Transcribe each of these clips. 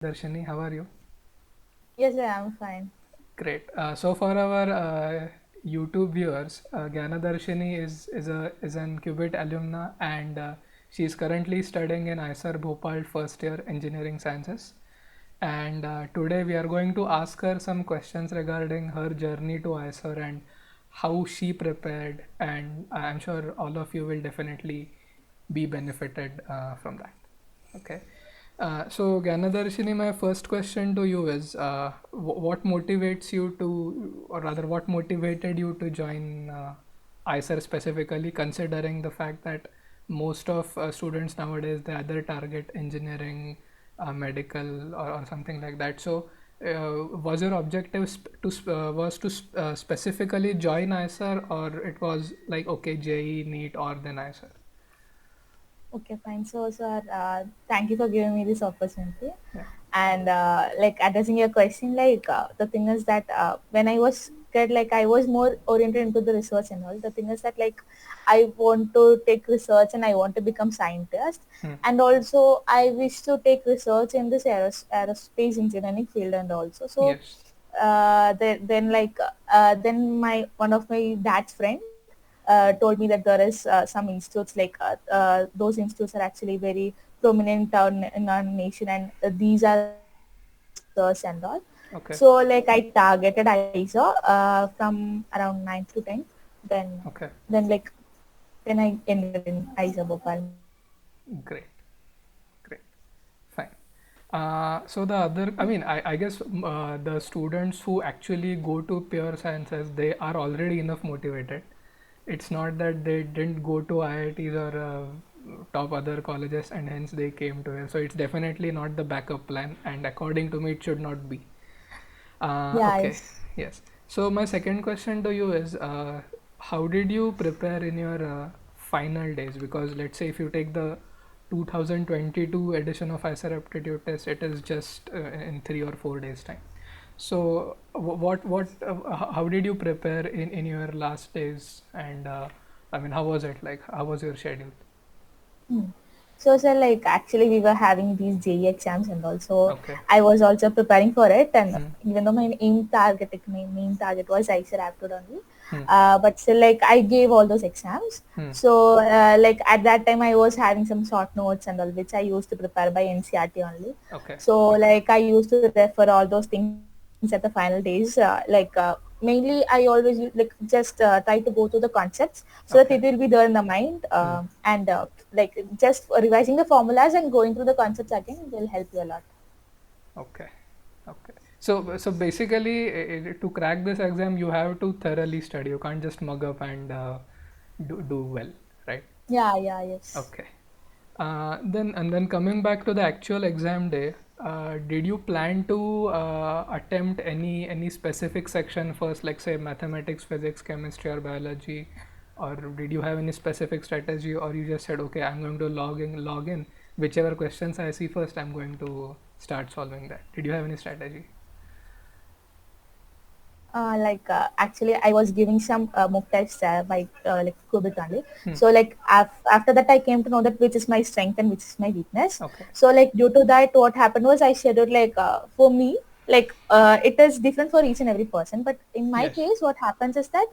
Darshini, how are you? Yes, I am fine. Great. So for our YouTube viewers, Gnanadharshini is an Qubit alumna and she is currently studying in IISER Bhopal first year engineering sciences. And today we are going to ask her some questions regarding her journey to IISER and how she prepared. And I'm sure all of you will definitely be benefited from that. Okay. So, Ganadarshini, my first question to you is what motivates you to, or rather, what motivated you to join IISER specifically, considering the fact that most of students nowadays they either target engineering, medical, or something like that. So, was your objective specifically join IISER, or it was like okay, JE, NEET, or then IISER? Okay, fine. So, sir, thank you for giving me this opportunity. Yeah. And like addressing your question, the thing is that when I was kid, I was more oriented into the research and all. The thing is that I want to take research and I want to become scientist, Hmm. and also I wish to take research in this aerospace engineering field and also. So, Yes. then my one of my dad's friend told me that there is some institutes those institutes are actually very prominent in our nation, and these are the IISERs and all. Okay. So I targeted IISER from around 9th to 10th. Then Okay. then like then I ended in IISER Bhopal. Great. Great. Fine. So the other, I mean, I guess the students who actually go to pure sciences, they are already enough motivated. It's not that they didn't go to IITs or top other colleges and hence they came to here. So it's definitely not the backup plan, and according to me, it should not be. Yeah, Okay, yes. yes. So my second question to you is, how did you prepare in your final days? Because let's say if you take the 2022 edition of IISER Aptitude test, it is just in 3 or 4 days time. So how did you prepare in your last days? And I mean, how was it like? How was your schedule? Hmm. So, sir, actually, we were having these JE exams, and also Okay. I was also preparing for it. And Hmm. even though my main target was IISER Aptitude only, Hmm. but still, I gave all those exams. Hmm. So, at that time, I was having some short notes and all, which I used to prepare by NCRT only. Okay. So, I used to refer all those things at the final days. Mainly, I always just try to go through the concepts so that it Okay. will be there in the mind, Hmm. and just revising the formulas and going through the concepts again will help you a lot. Okay. Okay. So basically, to crack this exam, you have to thoroughly study. You can't just mug up and do well, right? Yeah, yeah, yes. Okay. Then coming back to the actual exam day, did you plan to attempt any specific section first, like say mathematics, physics, chemistry, or biology, or did you have any specific strategy, or you just said, okay, I'm going to log in, whichever questions I see first, I'm going to start solving that. Did you have any strategy? Actually, I was giving some mock tests by Qubit only. Hmm. So after that, I came to know that which is my strength and which is my weakness. Okay. So due to that, what happened was I scheduled for me, it is different for each and every person. But in my Yes. case, what happens is that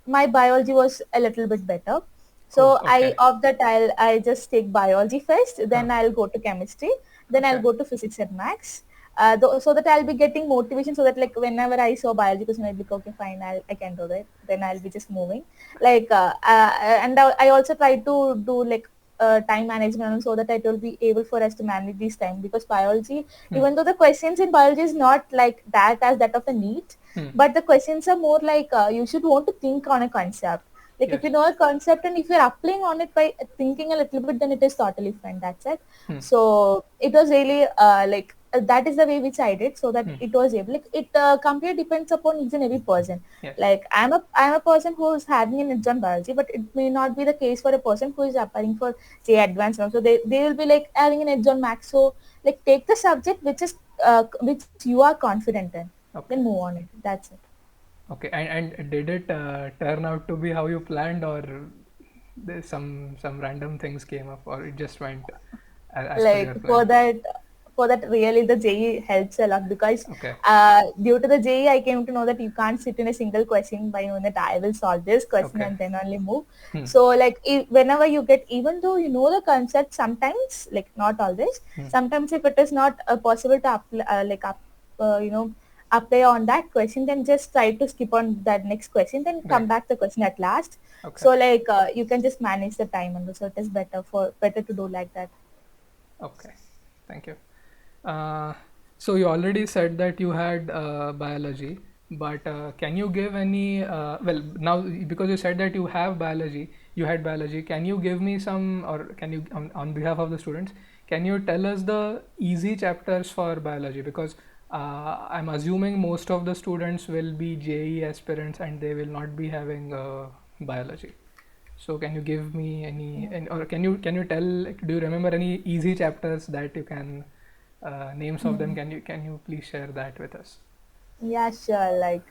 my biology was a little bit better. Oh, So I okay. of that I just take biology first, Huh. then I'll go to chemistry, then I'll Okay. go to physics and maths, so that I'll be getting motivation, so that whenever I saw biology question, I'll be like, okay, fine, I can do that. Then I'll be just moving. And I also try to do time management so that it will be able for us to manage this time, because biology, Hmm. even though the questions in biology is not like that as that of a NEET, Hmm. but the questions are more you should want to think on a concept. If Yes. you know a concept and if you're applying on it by thinking a little bit, then it is totally fine. That's it. Hmm. So it was really that is the way which I did, so that Hmm. it was able, it completely depends upon each and every person. Yes. I'm a person who is having an edge on biology, but it may not be the case for a person who is applying for say advanced now. So they will be having an edge on max. So take the subject which you are confident in, then Okay. move on it. That's it. Okay. And did it turn out to be how you planned, or there's some random things came up, or it just went as per your For plan? that, for that really the JEE helps a lot, because Okay. due to the JEE I came to know that you can't sit in a single question by knowing that I will solve this question Okay. and then only move. Hmm. So like whenever you get, even though you know the concept, sometimes, like not always, Hmm. sometimes if it is not possible to apply on that question, then just try to skip on that next question, then come Right. back the question at last. Okay. So like you can just manage the time, and so it is better to do like that. Okay. Thank you. So you already said that you had biology, but can you give any? Well, now because you said that you have biology, you had biology. Can you give me some, or can you, on behalf of the students, can you tell us the easy chapters for biology? Because I'm assuming most of the students will be JE aspirants and they will not be having biology. So can you give me any, or can you tell? Like, do you remember any easy chapters that you can names of them? Hmm. Can you please share that with us? Yeah, sure. Like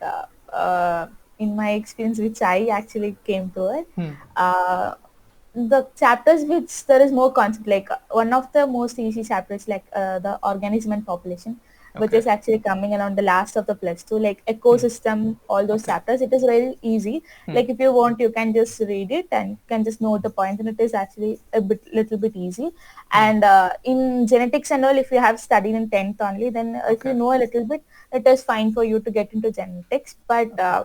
in my experience, which I actually came to it, Hmm. uh, the chapters which there is more concept, like one of the most easy chapters, like the organism and population, which Okay. is actually coming around the last of the plus two, like Hmm. ecosystem, all those Okay. chapters. It is very easy. Hmm. Like if you want, you can just read it and can just note the points, and it is actually little bit easy. Hmm. And in genetics and all, if you have studied in 10th only, then if you Okay. know a little bit, it is fine for you to get into genetics. But Okay.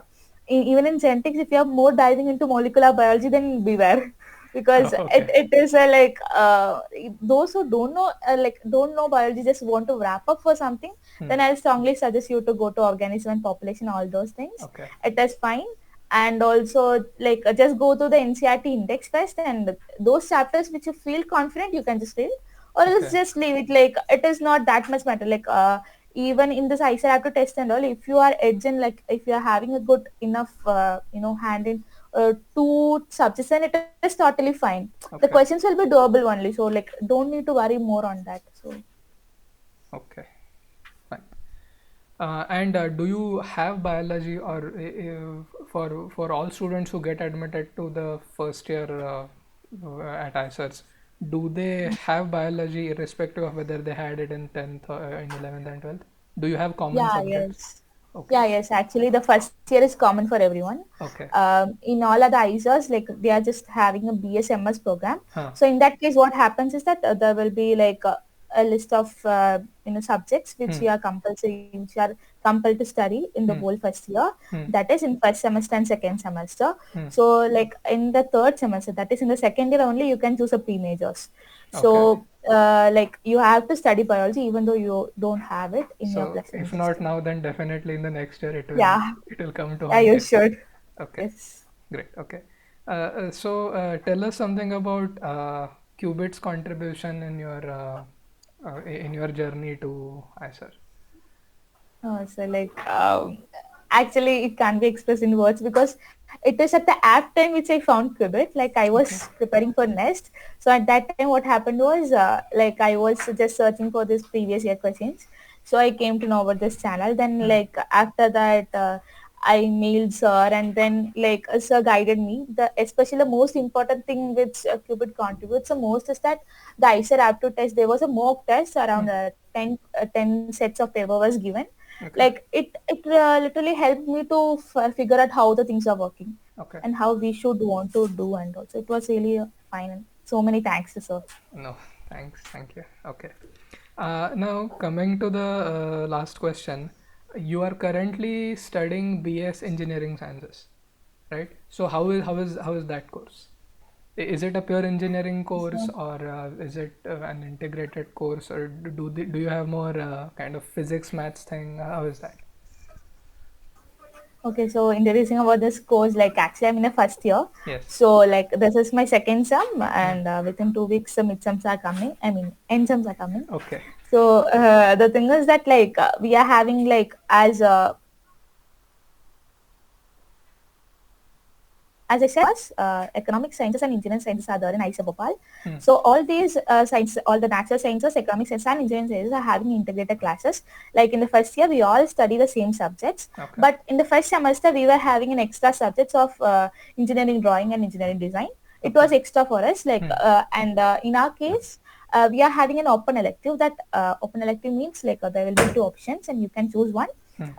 even in genetics, if you are more diving into molecular biology, then beware. Because Okay. it is like those who don't know, don't know biology, just want to wrap up for something, Hmm. then I'll strongly suggest you to go to organism and population, all those things. Okay. It is fine. And also like just go to the NCRT index first, and those chapters which you feel confident, you can just read, or else Okay. just leave it. Like it is not that much matter. Like even in this IISER aptitude test and all, if you are edging, like if you are having a good enough hand in two subjects, then it is totally fine. The Okay. questions will be doable only, so like don't need to worry more on that. So Okay. Fine. And do you have biology, or for all students who get admitted to the first year at IISERs, do they have biology irrespective of whether they had it in 10th or in 11th and 12th? Do you have common yeah, subjects? yes. Okay. Yeah, yes. Actually, the first year is common for everyone. Okay. In all other ISERs, like they are just having a BSMS program. Huh. So in that case, what happens is that there will be like a list of subjects which Hmm. you are compulsory, which you are compelled to study in the Hmm. whole first year. Hmm. That is in first semester and second semester. Hmm. So like in the third semester, that is in the second year only, you can choose a pre-majors. Okay. So like you have to study biology even though you don't have it in your So plus one if plus not two. now, then definitely in the next year Yeah, it will come to yeah, you haunt you. should. Okay. Yes. Great. Okay. So tell us something about Qubit's contribution in your journey to IISER. Oh, so like actually it can't be expressed in words, because it is at the app time which I found Qubit. Like I Okay. was preparing for Nest, so at that time what happened was like I was just searching for this previous year questions. So I came to know about this channel. Then Hmm. like after that. I mailed sir, and then like sir guided me. The especially the most important thing which Qubit contributes the most is that the IISER aptitude test. There was a mock test around Hmm. 10 sets of paper was given. Okay. Like it literally helped me to figure out how the things are working Okay. and how we should want to do, and also it was really fine. And so many thanks to sir. No, thanks. Thank you. Okay. Now coming to the last question, you are currently studying BS Engineering Sciences, right? So how is that course? Is it a pure engineering course, So, or is it an integrated course, or do you have more kind of physics maths thing? How is that? okay, so introducing about this course, like actually I'm in a first year. Yes. So like this is my second sem, Hmm. and within 2 weeks the midterms are coming. I mean end sems are coming. Okay. So the thing is that like we are having like as I said, was economic sciences and engineering sciences are there in IISER Bhopal. Hmm. So all these sciences, all the natural sciences, economic sciences and engineering sciences are having integrated classes. Like in the first year, we all study the same subjects. Okay. But in the first semester, we were having an extra subjects of engineering drawing and engineering design. It Okay. was extra for us. Like Hmm. and in our case, we are having an open elective. That open elective means like there will be two options and you can choose one.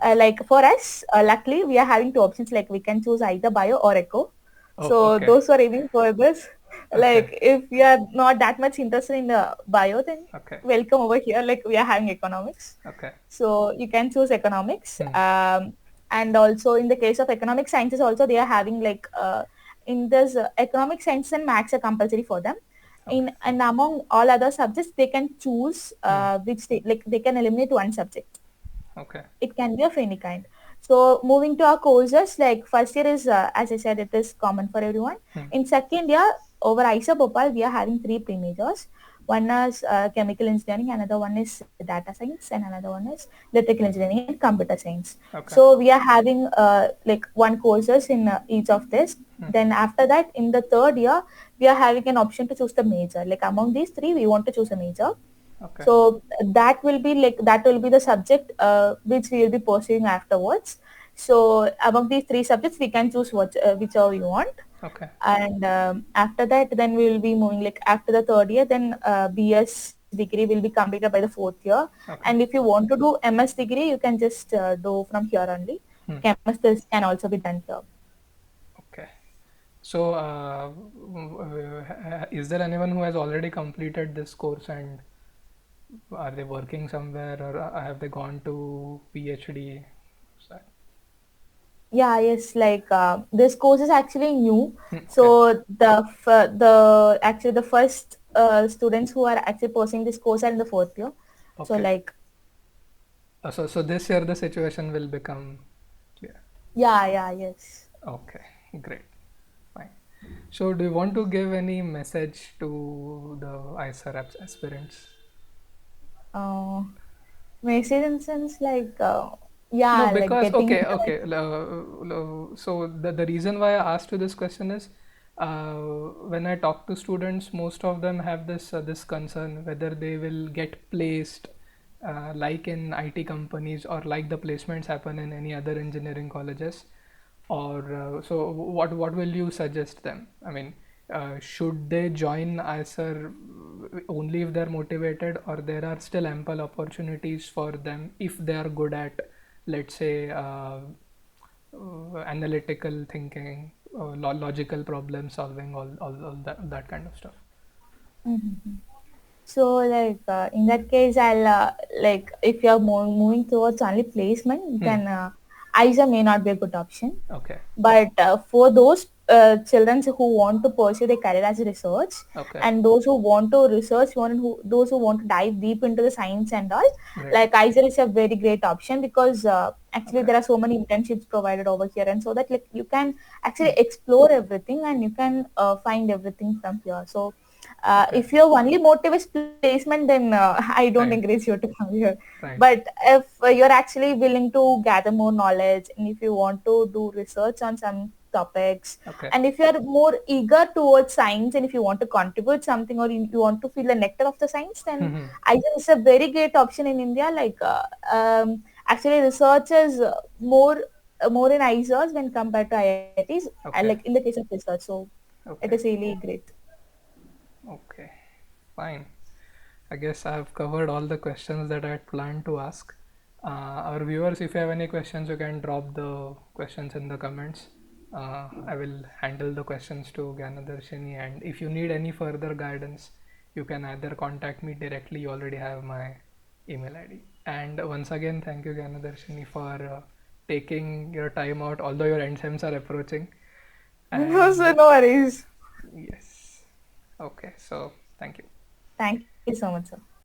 Like for us, luckily we are having two options. Like we can choose either bio or eco. Oh, So okay. those who are aiming for this, Okay. like if we are not that much interested in the bio, then Okay. welcome over here. Like we are having economics. Okay. So you can choose economics. Hmm. And also in the case of economic sciences also they are having like in this economic science and maths are compulsory for them. Okay. And among all other subjects they can choose which they can eliminate one subject. Okay. It can be of any kind. So moving to our courses, like first year is as I said, it is common for everyone. Hmm. In second year, over IISER Bhopal, we are having three pre-majors. One is chemical engineering, another one is data science, and another one is electrical engineering and computer science. Okay. So we are having like one courses in each of this. Hmm. Then after that, in the third year, we are having an option to choose the major. Like among these three, we want to choose a major. Okay. So that will be the subject which we will be pursuing afterwards. So among these three subjects, we can choose whichever you want. Okay. And after that, then we will be moving like after the third year, then BS degree will be completed by the fourth year. And Okay. if you want to do MS degree, you can just do from here only. Hmm. Like MS can also be done here. Okay. So, is there anyone who has already completed this course and are they working somewhere or have they gone to PhD? So- Yeah, yes, like this course is actually new. Okay. So the actually the first students who are actually pursuing this course are in the fourth year. So Okay. like So this year the situation will become clear. yeah, yes. Okay. Great. Fine. So, do you want to give any message to the IISER aspirants? Uh, Message in sense like No, yeah, like because getting okay, into okay. So the reason why I asked you this question is, when I talk to students, most of them have this concern whether they will get placed, like in IT companies or like the placements happen in any other engineering colleges, or so. What will you suggest them? I mean, should they join IISER only if they're motivated, or there are still ample opportunities for them if they are good at, let's say, analytical thinking, logical problem solving, all that kind of stuff. Mhm. So like in that case, I'll like if you're moving towards only placement, Hmm. then IISER may not be a good option. Okay. But for those children who want to pursue their career as research, Okay. and those who want to research, those who want to dive deep into the science and all, Great. like IISER is a very great option because actually Okay. there are so many internships provided over here, and so that like you can actually explore everything and you can find everything from here. So Okay. if you're only motivate placement, then I don't Right. encourage you to come here. Right. But if you're actually willing to gather more knowledge and if you want to do research on some topics, Okay. and if you're more eager towards science and if you want to contribute something or you want to feel the nectar of the science, then Hmm. I think it's a very great option in India. Like actually research is more in IISERs when compared to IITs, like Okay. in the case of research. So it is Okay. really great. Okay. Fine. I guess I've covered all the questions that I had planned to ask. Our viewers, if you have any questions, you can drop the questions in the comments. I will handle the questions to Gnanadharshini, and if you need any further guidance, you can either contact me directly. You already have my email ID. And once again, thank you, Gnanadharshini, for taking your time out, although your end sems are approaching. No, And sir, no worries. yes, okay, so thank you. Thank you so much, sir.